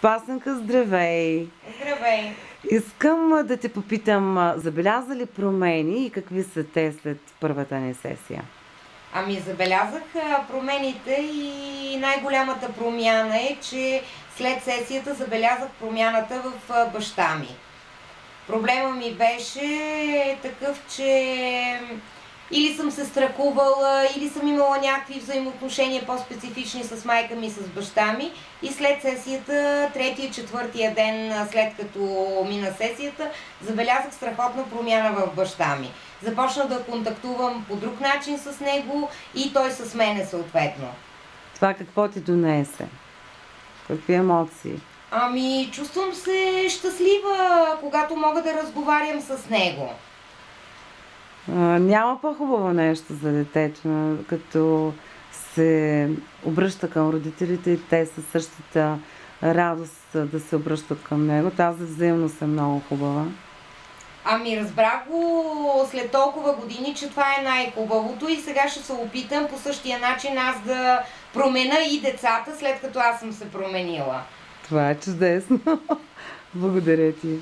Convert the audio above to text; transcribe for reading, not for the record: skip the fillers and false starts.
Спасенка, здравей! Здравей! Искам да те попитам, забеляза ли промени и какви са те след първата ни сесия? Ами забелязах промените и най-голямата промяна е, че след сесията забелязах промяната в баща ми. Проблема ми беше такъв, че или съм се страхувала, или съм имала някакви взаимоотношения по-специфични с майка ми и с баща ми. И след сесията, третия, четвъртия ден след като мина сесията, забелязах страхотна промяна в баща ми. Започна да контактувам по друг начин с него и той с мене съответно. Това какво ти донесе? Какви емоции? Ами, чувствам се щастлива, когато мога да разговарям с него. Няма по-хубаво нещо за детето, като се обръща към родителите и те със същата радост да се обръщат към него. Тази взаимност е много хубава. Ами разбрах го след толкова години, че това е най-хубавото и сега ще се опитам по същия начин аз да променя и децата, след като аз съм се променила. Това е чудесно. Благодаря ти.